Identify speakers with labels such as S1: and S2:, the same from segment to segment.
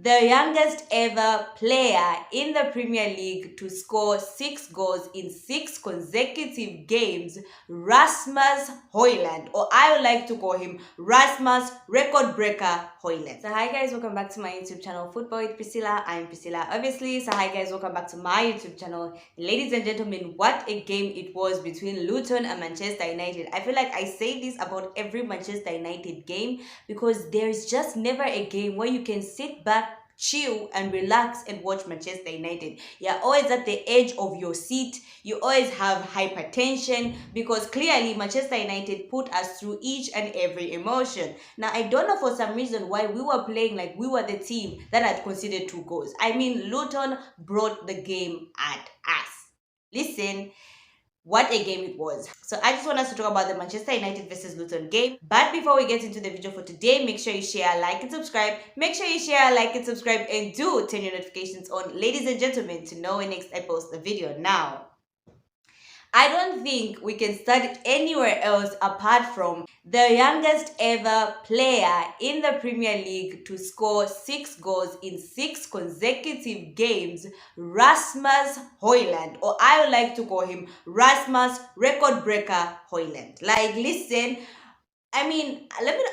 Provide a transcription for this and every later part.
S1: the youngest ever player in the Premier League to score 6 goals in 6 consecutive games, Rasmus Højlund, or I would like to call him Rasmus Record Breaker Højlund. So hi guys, welcome back to my YouTube channel, Football with Priscilla. I'm Priscilla, obviously. So hi guys, welcome back to my YouTube channel. Ladies and gentlemen, what a game it was between Luton and Manchester United. I feel like I say this about every Manchester United game because there's just never a game where you can sit back, chill and relax and watch Manchester United. You're always at the edge of your seat. You always have hypertension because clearly Manchester United put us through each and every emotion. Now, I don't know for some reason why we were playing like we were the team that had conceded 2 goals. I mean, Luton brought the game at us. Listen, what a game it was. So I just want us to talk about the Manchester United versus Luton game. But before we get into the video for today, make sure you share, like and subscribe. Make sure you share, like and subscribe, and do turn your notifications on, ladies and gentlemen, to know when next I post the video. Now, I don't think we can start anywhere else apart from the youngest ever player in the Premier League to score 6 goals in 6 consecutive games, Rasmus Højlund, or I would like to call him Rasmus Record Breaker Højlund. Like, listen, I mean,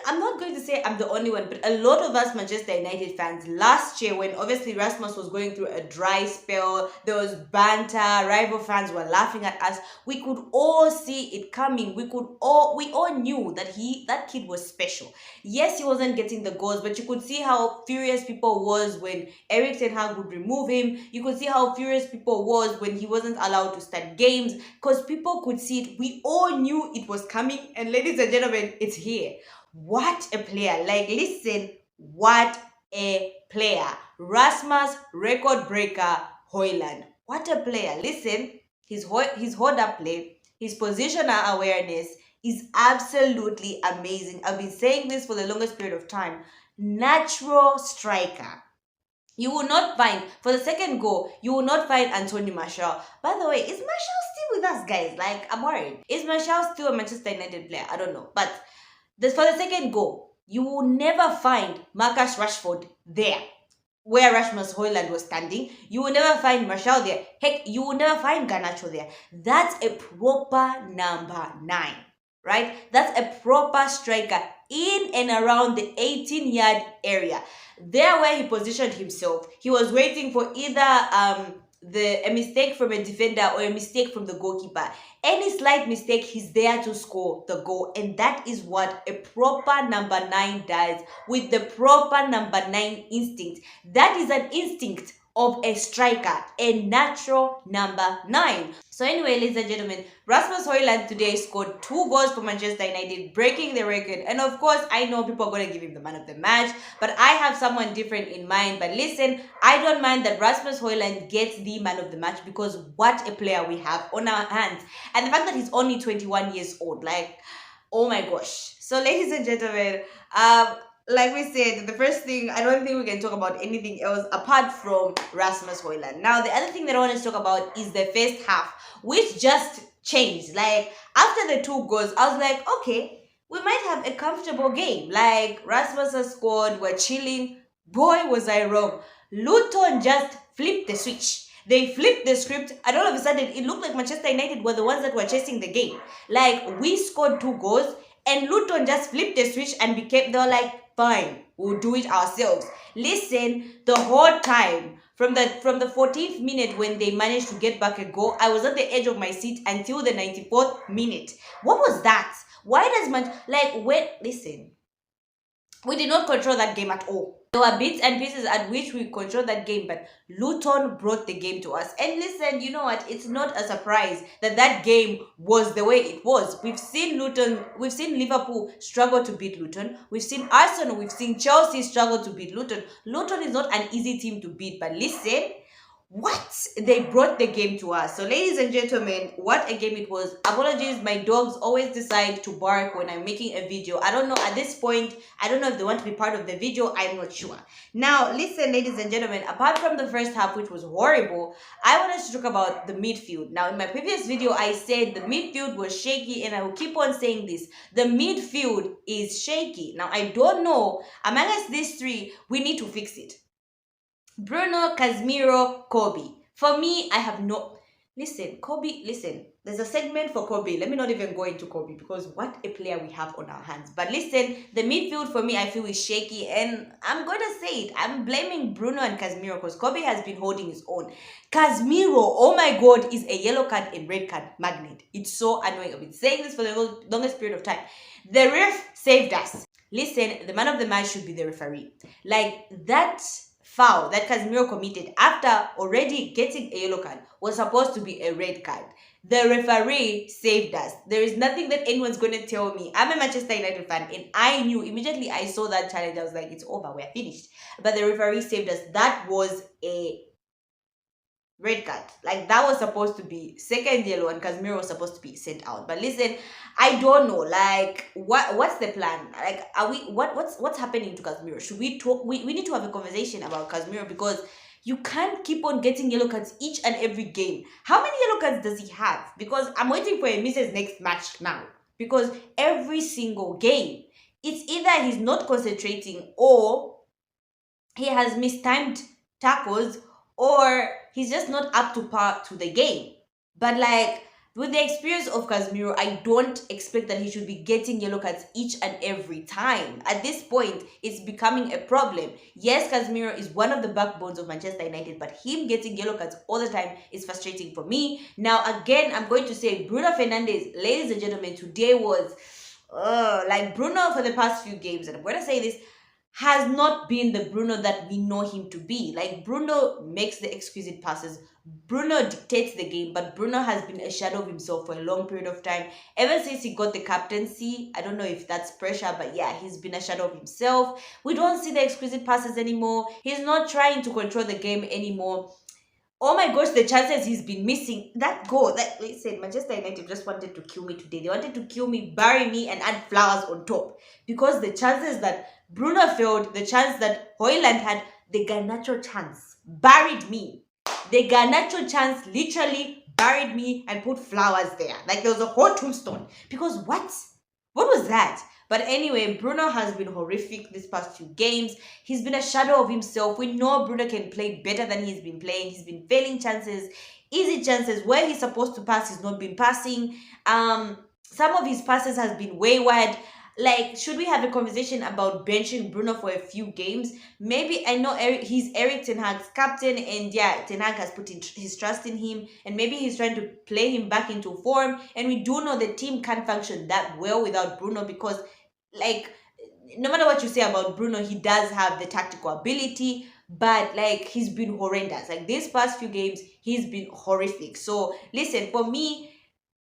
S1: I'm not going to say I'm the only one, but a lot of us Manchester United fans last year, when obviously Rasmus was going through a dry spell, there was banter, rival fans were laughing at us. We could all see it coming. We all knew that that kid was special. Yes, he wasn't getting the goals, but you could see how furious people was when Erik Ten Hag would remove him. You could see how furious people was when he wasn't allowed to start games, because people could see it. We all knew it was coming, and ladies and gentlemen, it's here. What a player. Like, listen, what a player. Rasmus Record Breaker Højlund. What a player. Listen, his hold-up play, his positional awareness is absolutely amazing. I've been saying this for the longest period of time. Natural striker. You will not find, for the second goal, you will not find Anthony Martial. By the way, is Martial still with us, guys? Like, I'm worried. Is Martial still a Manchester United player? I don't know. But for the second goal, you will never find Marcus Rashford there, where Rasmus Højlund was standing. You will never find Martial there. Heck, you will never find Garnacho there. That's a proper number 9, right? That's a proper striker in and around the 18-yard area. There where he positioned himself, he was waiting for either a mistake from a defender or a mistake from the goalkeeper. Any slight mistake, he's there to score the goal. And that is what a proper number 9 does, with the proper number 9 instinct. That is an instinct of a striker, a natural number 9. So anyway, ladies and gentlemen, Rasmus Højlund today scored 2 goals for Manchester United, breaking the record. And of course, I know people are going to give him the man of the match, but I have someone different in mind. But listen, I don't mind that Rasmus Højlund gets the man of the match, because what a player we have on our hands. And the fact that he's only 21 years old, like, oh my gosh. So ladies and gentlemen, like we said, the first thing, I don't think we can talk about anything else apart from Rasmus Højlund. Now, the other thing that I want to talk about is the first half, which just changed. Like, after the 2 goals, I was like, okay, we might have a comfortable game. Like, Rasmus has scored, we're chilling. Boy, was I wrong. Luton just flipped the switch. They flipped the script, and all of a sudden, it looked like Manchester United were the ones that were chasing the game. Like, we scored 2 goals, and Luton just flipped the switch and they were like, fine, we'll do it ourselves. Listen, the whole time, from the 14th minute when they managed to get back a goal, I was at the edge of my seat until the 94th minute. What was that? Why does listen, we did not control that game at all. There were bits and pieces at which we controlled that game, but Luton brought the game to us. And listen, you know what? It's not a surprise that that game was the way it was. We've seen Liverpool struggle to beat Luton. We've seen Arsenal, we've seen Chelsea struggle to beat Luton. Luton is not an easy team to beat, but listen, what? They brought the game to us. So ladies and gentlemen, what a game it was. Apologies, my dogs always decide to bark when I'm making a video. I don't know, at this point, I don't know if they want to be part of the video. I'm not sure. Now, listen, ladies and gentlemen, apart from the first half, which was horrible, I wanted to talk about the midfield. Now, in my previous video, I said the midfield was shaky, and I will keep on saying this. The midfield is shaky. Now, I don't know, among us these 3, we need to fix it. Bruno, Casemiro, Kobbie. For me, I have no. Listen, Kobbie, listen. There's a segment for Kobbie. Let me not even go into Kobbie because what a player we have on our hands. But listen, the midfield for me, I feel is shaky, and I'm going to say it. I'm blaming Bruno and Casemiro because Kobbie has been holding his own. Casemiro, oh my God, is a yellow card and red card magnet. It's so annoying. I've been saying this for the longest period of time. The ref saved us. Listen, the man of the match should be the referee. Like that foul that Casemiro committed after already getting a yellow card was supposed to be a red card. The referee saved us. There is nothing that anyone's going to tell me. I'm a Manchester United fan and I knew immediately I saw that challenge. I was like, it's over. We're finished. But the referee saved us. That was a red card. Like that was supposed to be second yellow and Casemiro was supposed to be sent out. But listen, I don't know. Like what's the plan? Like are we what's happening to Casemiro? Should we talk we need to have a conversation about Casemiro because you can't keep on getting yellow cards each and every game. How many yellow cards does he have? Because I'm waiting for a misses next match now. Because every single game, it's either he's not concentrating or he has mistimed tackles or he's just not up to par to the game. But like with the experience of Casemiro, I don't expect that he should be getting yellow cards each and every time. At this point, it's becoming a problem. Yes, Casemiro is one of the backbones of Manchester United, but him getting yellow cards all the time is frustrating for me. Now, again, I'm going to say Bruno Fernandes, ladies and gentlemen, today was like Bruno for the past few games, and I'm going to say this, has not been the Bruno that we know him to be. Like Bruno makes the exquisite passes. Bruno dictates the game, but Bruno has been a shadow of himself for a long period of time. Ever since he got the captaincy, I don't know if that's pressure, but yeah, he's been a shadow of himself. We don't see the exquisite passes anymore. He's not trying to control the game anymore. Oh my gosh, the chances he's been missing. That goal, that listen, Manchester United just wanted to kill me today. They wanted to kill me, bury me, and add flowers on top. Because the chances that Bruno failed, the chance that Hoyland had, the Garnacho chance buried me. The Garnacho chance literally buried me and put flowers there. Like there was a whole tombstone. Because what? What was that? But anyway, Bruno has been horrific these past few games. He's been a shadow of himself. We know Bruno can play better than he's been playing. He's been failing chances, easy chances. Where he's supposed to pass, he's not been passing. Some of his passes has been wayward. Like, should we have a conversation about benching Bruno for a few games? Maybe I know he's Eric Ten Hag's captain, and yeah, Ten Hag has put his trust in him, and maybe he's trying to play him back into form. And we do know the team can't function that well without Bruno because, like, no matter what you say about Bruno, he does have the tactical ability, but like he's been horrendous. Like these past few games, he's been horrific. So listen, for me,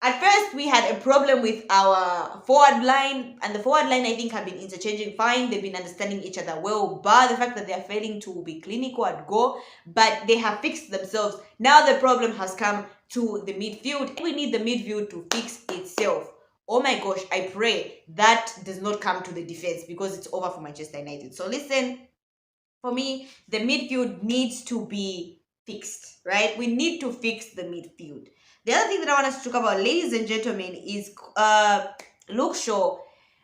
S1: at first, we had a problem with our forward line, and the forward line, I think, have been interchanging fine. They've been understanding each other well, but the fact that they are failing to be clinical at goal, but they have fixed themselves. Now the problem has come to the midfield. We need the midfield to fix itself. Oh my gosh, I pray that does not come to the defense because it's over for Manchester United. So listen, for me, the midfield needs to be fixed, right? We need to fix the midfield. The other thing that I want us to talk about, ladies and gentlemen, is Luke Shaw.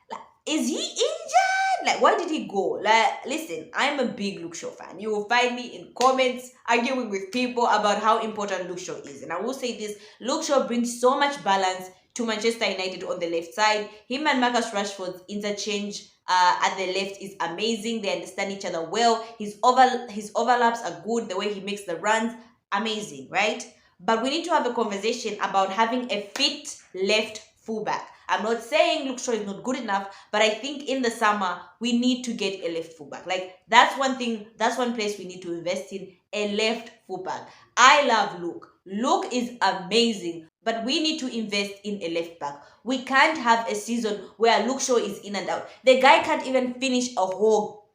S1: Like, is he injured? Like, why did he go? Like, listen, I'm a big Luke Shaw fan. You will find me in comments arguing with people about how important Luke Shaw is. And I will say this, Luke Shaw brings so much balance to Manchester United on the left side. Him and Marcus Rashford's interchange at the left is amazing. They understand each other well. His overlaps are good. The way he makes the runs, amazing, right? But we need to have a conversation about having a fit left fullback. I'm not saying Luke Shaw is not good enough, but I think in the summer, we need to get a left fullback. Like, that's one thing, that's one place we need to invest in, a left fullback. I love Luke. Luke is amazing, but we need to invest in a left back. We can't have a season where Luke Shaw is in and out. The guy can't even finish a whole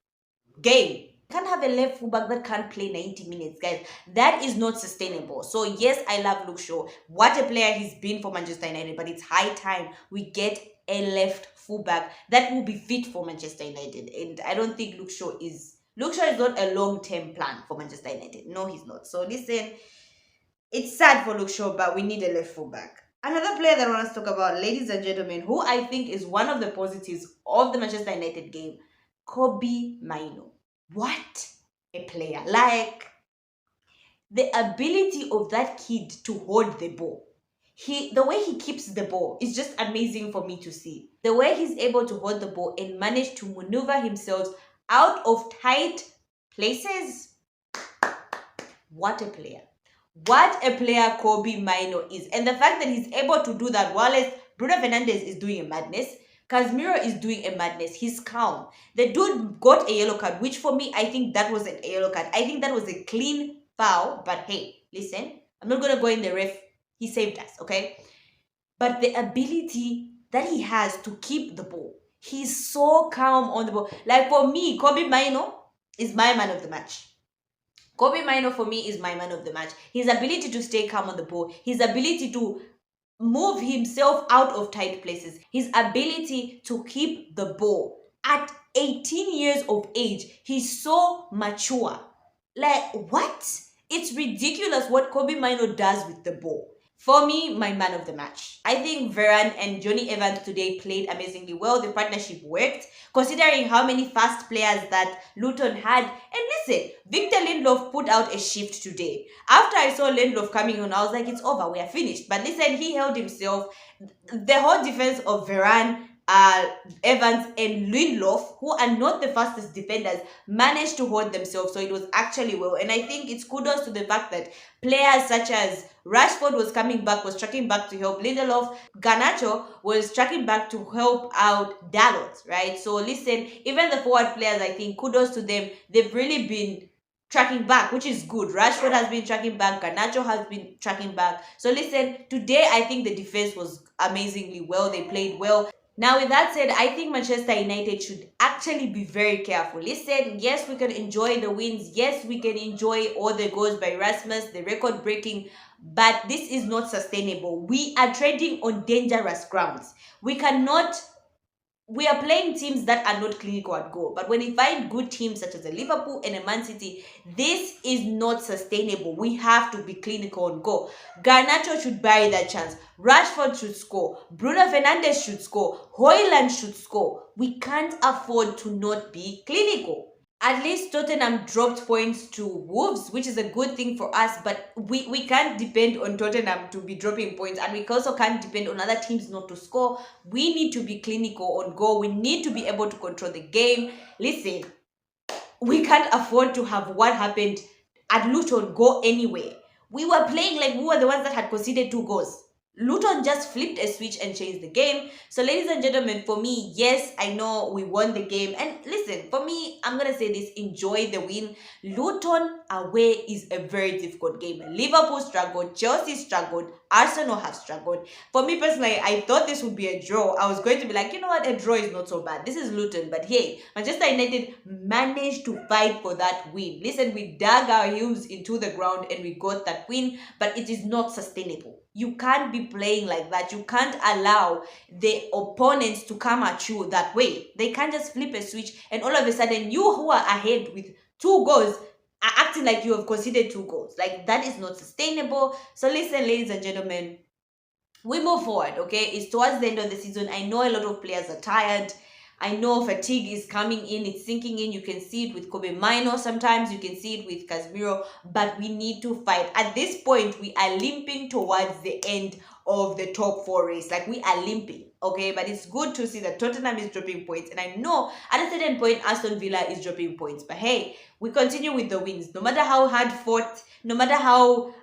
S1: game. Can't have a left fullback that can't play 90 minutes, guys. That is not sustainable. So yes, I love Luke Shaw. What a player he's been for Manchester United, but it's high time we get a left fullback that will be fit for Manchester United. And I don't think Luke Shaw is not a long-term plan for Manchester United. No, he's not. So listen, it's sad for Luke Shaw, but we need a left fullback. Another player that I want to talk about, ladies and gentlemen, who I think is one of the positives of the Manchester United game, Kobbie Mainoo. What? a player. Like, the ability of that kid to hold the ball. The way he keeps the ball is just amazing for me to see. The way he's able to hold the ball and manage to maneuver himself out of tight places. What a player. What a player Kobbie Mainoo is. And the fact that he's able to do that while Bruno Fernandes is doing a madness, Casemiro is doing a madness. He's calm. The dude got a yellow card, which for me, I think that wasn't a yellow card. I think that was a clean foul. But hey, listen, I'm not going to go in the ref. He saved us, okay? But the ability that he has to keep the ball. He's so calm on the ball. Like, for me, Kobbie Mainoo is my man of the match. Kobbie Mainoo for me is my man of the match. His ability to stay calm on the ball, his ability to move himself out of tight places, his ability to keep the ball. At 18 years of age, he's so mature. Like, what? It's ridiculous what Kobbie Mainoo does with the ball. For me, my man of the match. I think Varane and Johnny Evans today played amazingly well. The partnership worked, considering how many fast players that Luton had. And listen, Victor Lindelof put out a shift today. After I saw Lindelof coming on, I was like, it's over, we are finished. But listen, he held himself. The whole defense of Varane, Evans and Lindelof, who are not the fastest defenders, managed to hold themselves. So it was actually well. And I think it's kudos to the fact that players such as Rashford was coming back, was tracking back to help Lindelof. Garnacho was tracking back to help out Dalot, right? So listen, even the forward players, I think kudos to them. They've really been tracking back, which is good. Rashford has been tracking back. Garnacho has been tracking back. So listen, today I think the defense was amazingly well. They played well. Now, with that said, I think Manchester United should actually be very careful. Listen, yes, we can enjoy the wins. Yes, we can enjoy all the goals by Rasmus, the record breaking, but this is not sustainable. We are treading on dangerous grounds. We are playing teams that are not clinical at goal. But when we find good teams such as the Liverpool and the Man City, this is not sustainable. We have to be clinical on goal. Garnacho should bury that chance. Rashford should score. Bruno Fernandes should score. Højlund should score. We can't afford to not be clinical. At least Tottenham dropped points to Wolves, which is a good thing for us, but we can't depend on Tottenham to be dropping points, and we also can't depend on other teams not to score. We need to be clinical on goal. We need to be able to control the game. Listen, we can't afford to have what happened at Luton go anywhere. We were playing like we were the ones that had conceded 2 goals. Luton just flipped a switch and changed the game. So ladies and gentlemen, for me, yes, I know we won the game. And listen, for me, I'm going to say this, enjoy the win. Luton away is a very difficult game. Liverpool struggled, Chelsea struggled, Arsenal have struggled. For me personally, I thought this would be a draw. I was going to be like, you know what, a draw is not so bad. This is Luton. But hey, Manchester United managed to fight for that win. Listen, we dug our heels into the ground and we got that win, but it is not sustainable. You can't be playing like that. You can't allow the opponents to come at you that way. They can't just flip a switch and all of a sudden you who are ahead with 2 goals are acting like you have conceded 2 goals. Like, that is not sustainable. So listen, ladies and gentlemen, we move forward, okay? It's towards the end of the season. I know a lot of players are tired. I know fatigue is coming in, it's sinking in. You can see it with Kobbie Mainoo sometimes, you can see it with Casemiro, but we need to fight. At this point, we are limping towards the end of the top 4 race. Like, we are limping, okay? But it's good to see that Tottenham is dropping points, and I know at a certain point, Aston Villa is dropping points. But hey, we continue with the wins. No matter how hard fought, no matter how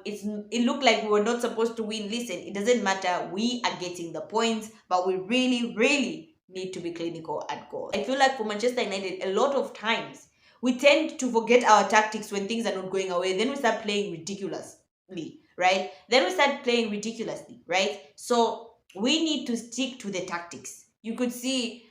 S1: it looked like we were not supposed to win, listen, it doesn't matter. We are getting the points, but we really need to be clinical at goal. I feel like for Manchester United, a lot of times we tend to forget our tactics when things are not going our way. Then we start playing ridiculously, right? So we need to stick to the tactics. You could see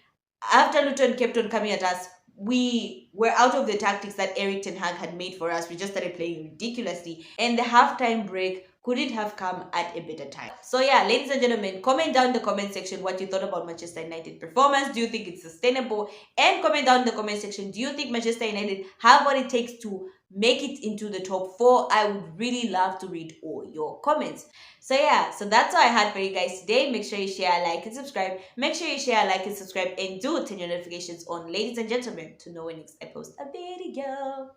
S1: after Luton kept on coming at us, we were out of the tactics that Erik Ten Hag had made for us. We just started playing ridiculously. And the halftime break, could it have come at a better time? So yeah, ladies and gentlemen, comment down in the comment section what you thought about Manchester United performance. Do you think it's sustainable? And comment down in the comment section, do you think Manchester United have what it takes to make it into the top four? I would really love to read all your comments. So yeah, so that's all I had for you guys today. Make sure you share, like, and subscribe. Make sure you share, like, and subscribe, and do turn your notifications on, ladies and gentlemen, to know when next I post a video.